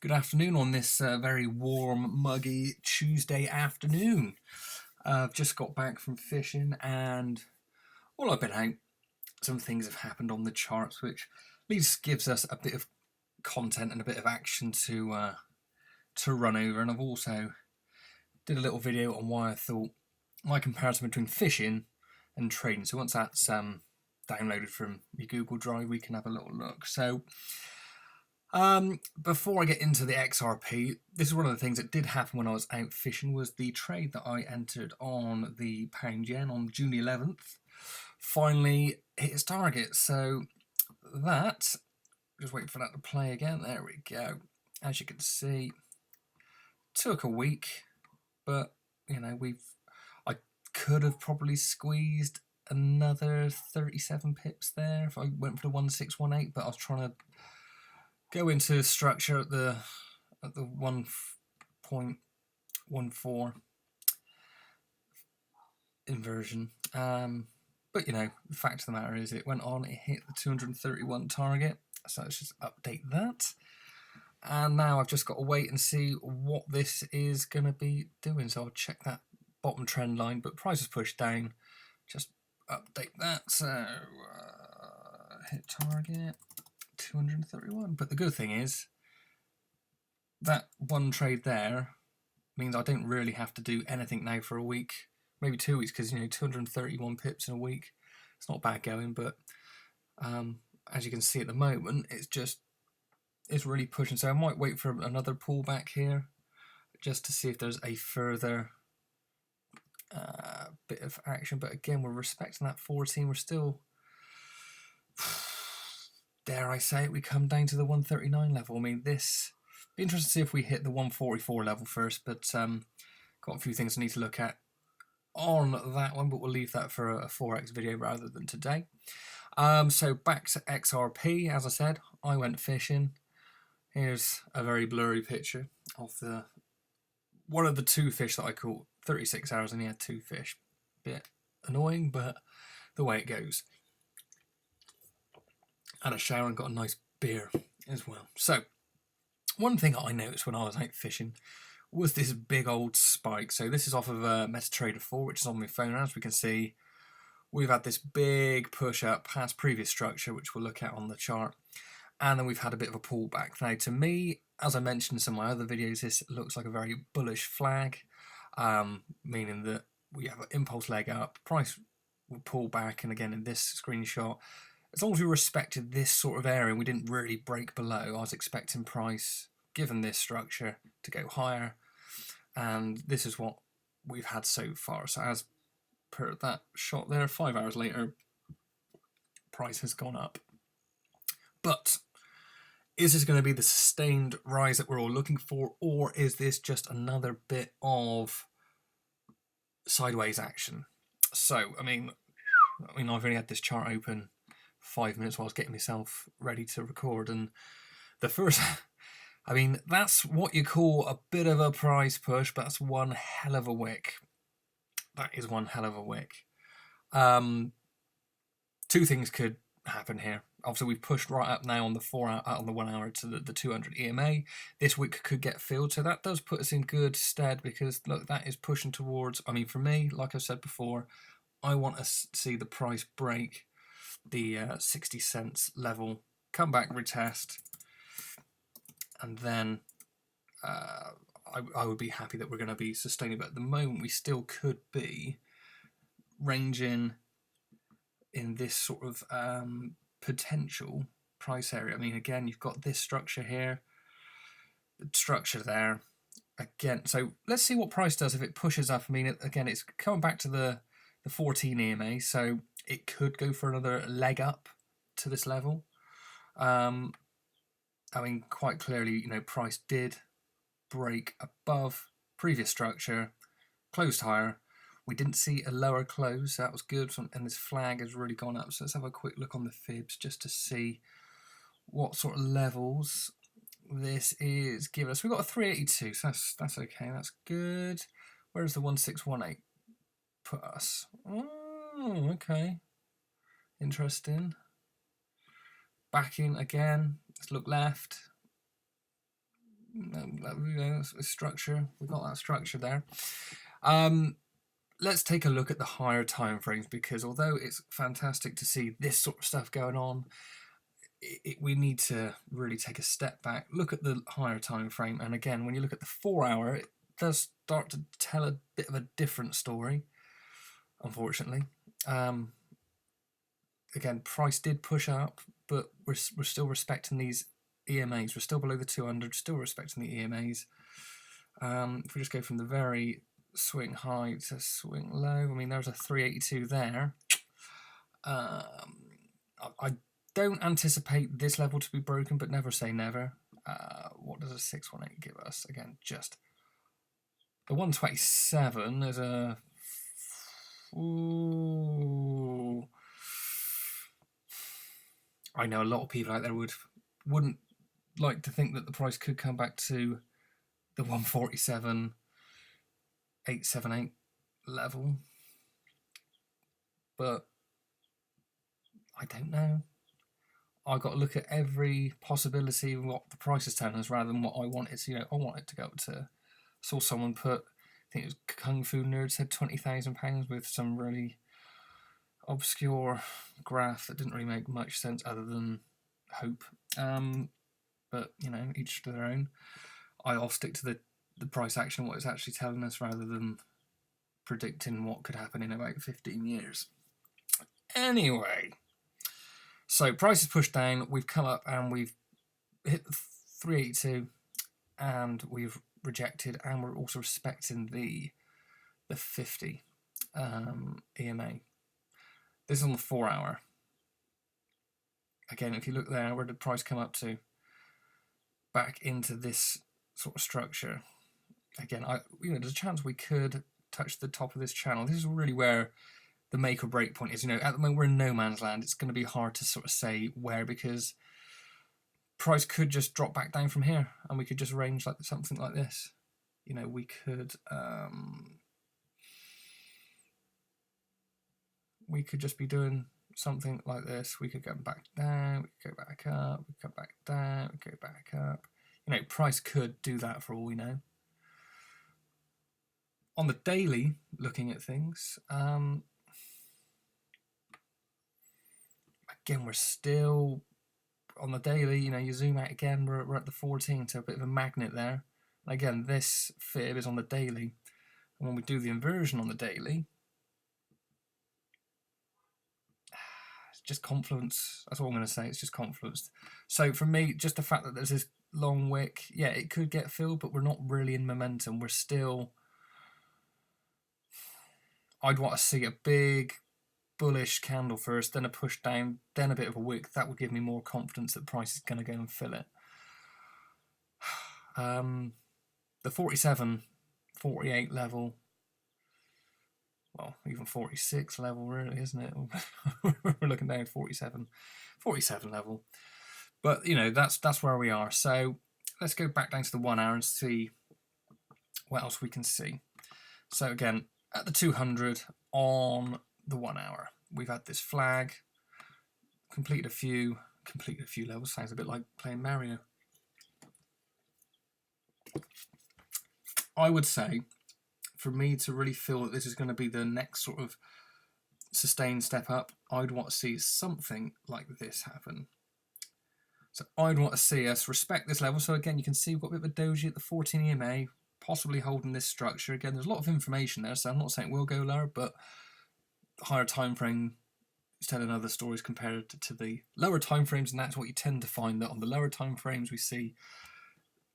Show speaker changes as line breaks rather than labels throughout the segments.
Good afternoon on this very warm, muggy Tuesday afternoon. I've just got back from fishing and while I've been out, some things have happened on the charts which at least gives us a bit of content and a bit of action to run over. And I've also did a little video on why I thought my comparison between fishing and trading. So once that's downloaded from your Google Drive, we can have a little look. So before I get into the XRP, this is one of the things that did happen when I was out fishing, was the trade that I entered on the pound yen on June 11th finally hit its target. So that, just wait for that to play again. There we go. As you can see, took a week, but you know, I could have probably squeezed another 37 pips there if I went for the 1618, but I was trying to go into structure at the 1.14 inversion. But you know, the fact of the matter is it went on, it hit the 231 target. So let's just update that. And now I've just got to wait and see what this is going to be doing. So I'll check that bottom trend line, but price is pushed down. Just update that. So hit target 231. But the good thing is that one trade there means I don't really have to do anything now for a week, maybe 2 weeks, because you know, 231 pips in a week, it's not bad going. But as you can see at the moment, it's really pushing. So I might wait for another pullback here just to see if there's a further bit of action. But again, we're respecting that 14. We're still, dare I say it, we come down to the 139 level. I mean, this be interesting to see if we hit the 144 level first, but got a few things I need to look at on that one, but we'll leave that for a Forex video rather than today. So back to XRP. As I said, I went fishing. Here's a very blurry picture of one of the two fish that I caught. 36 hours and he had two fish. Bit annoying, but the way it goes. Had a shower and got a nice beer as well. So one thing I noticed when I was out fishing was this big old spike. So this is off of MetaTrader 4, which is on my phone. As we can see, we've had this big push up past previous structure, which we'll look at on the chart. And then we've had a bit of a pullback. Now, to me, as I mentioned in some of my other videos, this looks like a very bullish flag, meaning that we have an impulse leg up, price will pull back, and again in this screenshot, as long as we respected this sort of area and we didn't really break below, I was expecting price, given this structure, to go higher, and this is what we've had so far. So as per that shot there, 5 hours later, price has gone up. But is this going to be the sustained rise that we're all looking for, or is this just another bit of sideways action? So, I mean, I've only had this chart open 5 minutes while I was getting myself ready to record, and the first, I mean, that's what you call a bit of a price push, but that's one hell of a wick. That is one hell of a wick. Two things could happen here. Obviously, we've pushed right up now on the 4 hour, on the 1 hour to the 200 EMA. This wick could get filled, so that does put us in good stead, because look, that is pushing towards, I mean, for me, like I said before, I want to see the price break the 60 cents level, come back, retest, and then I would be happy that we're going to be sustaining. But at the moment, we still could be ranging in this sort of potential price area. I mean, again, you've got this structure here, the structure there. Again, so let's see what price does if it pushes up. I mean, again, it's coming back to the 14 EMA, so it could go for another leg up to this level. I mean, quite clearly, you know, price did break above previous structure, closed higher. We didn't see a lower close, so that was good, and this flag has really gone up. So let's have a quick look on the fibs just to see what sort of levels this is giving us. We've got a 382, so that's okay, that's good. Where does the 1618 put us? Oh, okay, interesting. Back in again, let's look left. structure. We've got that structure there. Let's take a look at the higher time frames, because although it's fantastic to see this sort of stuff going on, we need to really take a step back, look at the higher time frame, and again, when you look at the 4 hour, it does start to tell a bit of a different story, unfortunately. Again, price did push up, but we're still respecting these EMAs. We're still below the 200, still respecting the EMAs. If we just go from the very swing high to swing low, I mean, there's a 382 there. I don't anticipate this level to be broken, but never say never. What does a 618 give us? Again, just the 127 is a... Ooh. I know a lot of people out there wouldn't like to think that the price could come back to the 147.878 level, but I don't know. I've got to look at every possibility of what the price is telling us rather than what I want it to. I want it to go up to... I saw someone put, I think it was Kung Fu Nerd, said £20,000 with some really obscure graph that didn't really make much sense other than hope. But, each to their own. I'll stick to the price action, what it's actually telling us, rather than predicting what could happen in about 15 years. Anyway, so price is pushed down, we've come up and we've hit 382 and we've rejected, and we're also respecting the 50 EMA. This is on the 4 hour. Again, if you look there, where did price come up to? Back into this sort of structure. Again, there's a chance we could touch the top of this channel. This is really where the make or break point is. At the moment we're in no man's land. It's going to be hard to sort of say where, because price could just drop back down from here and we could just range like something like this. We could just be doing something like this. We could go back down, we could go back up, we could go back down, we could go back up. Price could do that for all we know. On the daily, looking at things, again, we're still on the daily. You zoom out again, we're at the 14, so a bit of a magnet there. And again, this fib is on the daily, and when we do the inversion on the daily, it's just confluence. That's all I'm going to say. It's just confluence. So for me, just the fact that there's this long wick, yeah, it could get filled, but we're not really in momentum. We're still... I'd want to see a big bullish candle first, then a push down, then a bit of a wick. That would give me more confidence that price is going to go and fill it. The 47, 48 level, well, even 46 level, really, isn't it? We're looking down at 47 level. But, that's where we are. So let's go back down to the 1 hour and see what else we can see. So again, at the 200 on the 1 hour, we've had this flag, completed a few levels. Sounds a bit like playing Mario. I would say, for me to really feel that this is going to be the next sort of sustained step up, I'd want to see something like this happen. So I'd want to see us respect this level. So again, you can see we've got a bit of a doji at the 14 EMA, possibly holding this structure. Again, there's a lot of information there, so I'm not saying it will go lower, but the higher time frame is telling other stories compared to the lower time frames, and that's what you tend to find, that on the lower time frames we see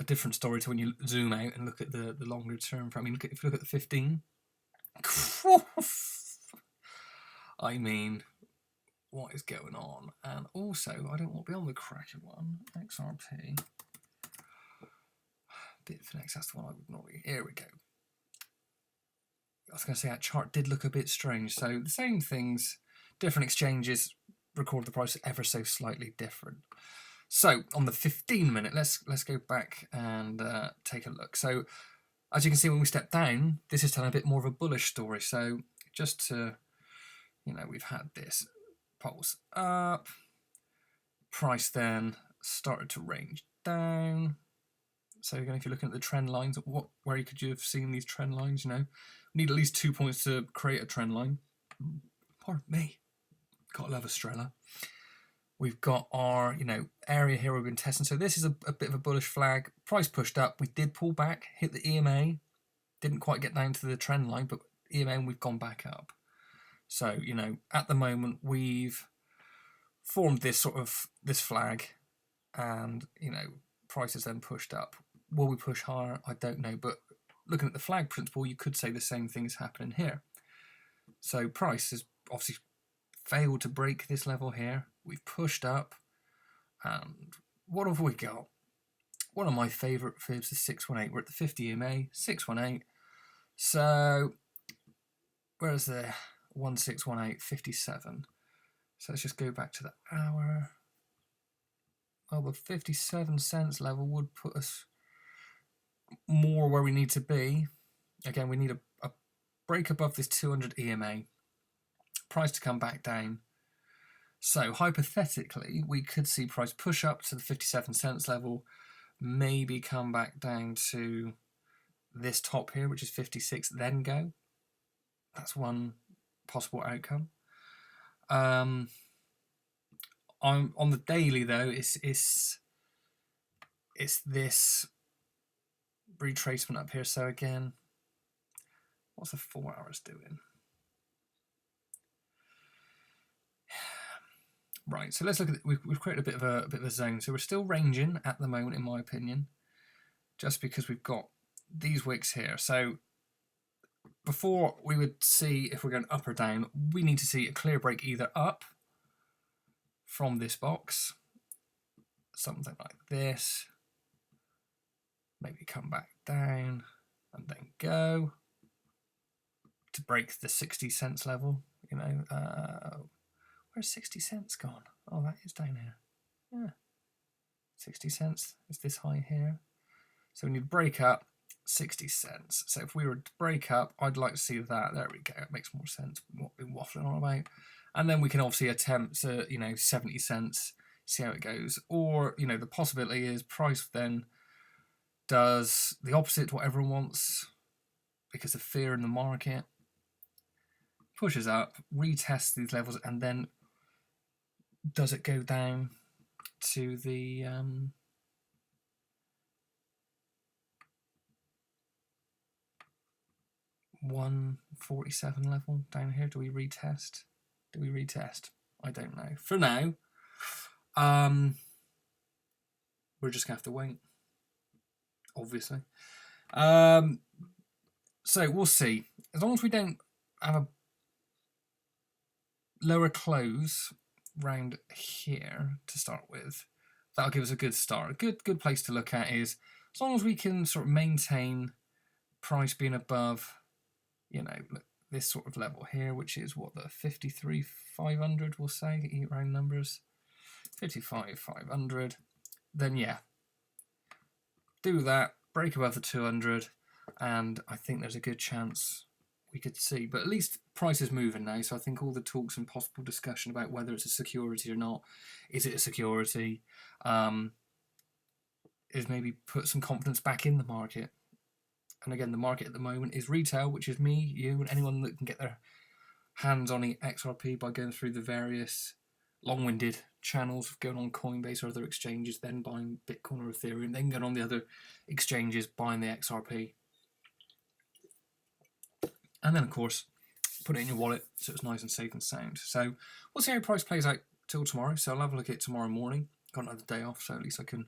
a different story to when you zoom out and look at the longer term. I mean, if you look at the 15, I mean, what is going on? And also, I don't want to be on the cracker one, XRP. Bitfinex, that's the one I would normally... Here we go. I was going to say that chart did look a bit strange. So the same things, different exchanges record the price ever so slightly different. So on the 15 minute, let's go back and take a look. So as you can see, when we step down, this is telling a bit more of a bullish story. So just to, we've had this pulse up, price then started to range down, So again, if you're looking at the trend lines, where could you have seen these trend lines? You know, we need at least 2 points to create a trend line. Pardon me. Gotta love Estrella. We've got our, you know, area here we've been testing. So this is a bit of a bullish flag. Price pushed up. We did pull back, hit the EMA. Didn't quite get down to the trend line, but EMA and we've gone back up. So, you know, at the moment we've formed this flag, and, you know, price is then pushed up. Will we push higher? I don't know. But looking at the flag principle, you could say the same thing is happening here. So price has obviously failed to break this level here. We've pushed up, and what have we got? One of my favourite fibs is 618. We're at the 50 EMA, 618. So where's the 1618, 57? So let's just go back to the hour. Well, the 57 cents level would put us more where we need to be. Again, we need a break above this 200 EMA. Price to come back down. So hypothetically, we could see price push up to the 57 cents level, maybe come back down to this top here, which is 56, then go. That's one possible outcome. I'm on the daily though. It's this retracement up here. So again, what's the 4 hours doing? Right, so let's look at it. We've created a bit of a zone. So we're still ranging at the moment, in my opinion, just because we've got these wicks here. So before we would see if we're going up or down, we need to see a clear break either up from this box, something like this, maybe come back down and then go to break the 60 cents level, you know. Where's 60 cents gone? Oh, that is down here. Yeah. 60 cents is this high here. So we need to break up 60 cents. So if we were to break up, I'd like to see that. There we go. It makes more sense what we've been waffling on about. And then we can obviously attempt to, you know, 70 cents, see how it goes. Or, you know, the possibility is price then does the opposite to what everyone wants because of fear in the market. Pushes up, retests these levels, and then does it go down to the 147 level down here? Do we retest? I don't know. For now, we're just gonna have to wait, obviously. So we'll see. As long as we don't have a lower close round here to start with, that'll give us a good start. A good place to look at is as long as we can sort of maintain price being above, you know, this sort of level here, which is what, the 53,500 we'll say, eat round numbers, 55,500, then yeah, do that, break above the 200, and I think there's a good chance we could see. But at least price is moving now, so I think all the talks and possible discussion about whether it's a security or not, is it a security, is maybe put some confidence back in the market. And again, the market at the moment is retail, which is me, you, and anyone that can get their hands on XRP by going through the various long-winded channels, going on Coinbase or other exchanges, then buying Bitcoin or Ethereum, then going on the other exchanges, buying the XRP. And then, of course, put it in your wallet so it's nice and safe and sound. So we'll see how price plays out till tomorrow. So I'll have a look at it tomorrow morning. Got another day off, so at least I can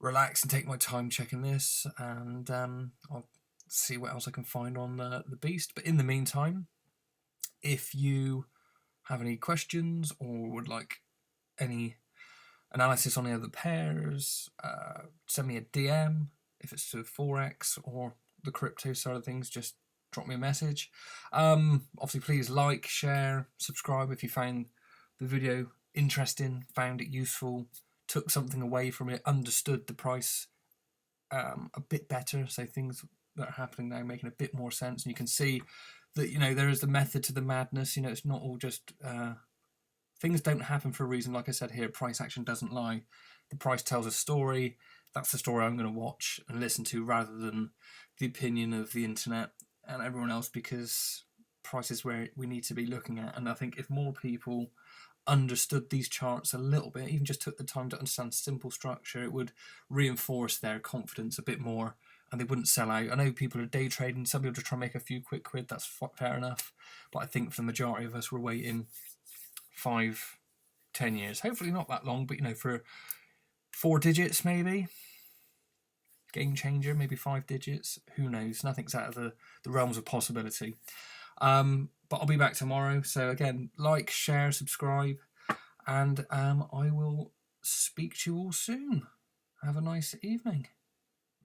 relax and take my time checking this, and I'll see what else I can find on the beast. But in the meantime, if you have any questions or would like any analysis on the other pairs, send me a DM. If it's to Forex or the crypto side of things, just drop me a message. Obviously, please like, share, subscribe if you found the video interesting, found it useful, took something away from it, understood the price a bit better, so things that are happening now making a bit more sense, and you can see that, you know, there is a method to the madness. You know, it's not all just things don't happen for a reason. Like I said here, price action doesn't lie. The price tells a story. that's the story I'm going to watch and listen to, rather than the opinion of the internet and everyone else, because price is where we need to be looking at. And I think if more people understood these charts a little bit, even just took the time to understand simple structure, it would reinforce their confidence a bit more, and they wouldn't sell out. I know people are day trading, some people just try and make a few quick quid, that's fair enough, but I think for the majority of us, we're waiting 5-10 years, hopefully not that long, but you know, for 4 digits maybe, game changer, maybe 5 digits, who knows, nothing's out of the realms of possibility. But I'll be back tomorrow, so again, like, share, subscribe, and I will speak to you all soon. Have a nice evening.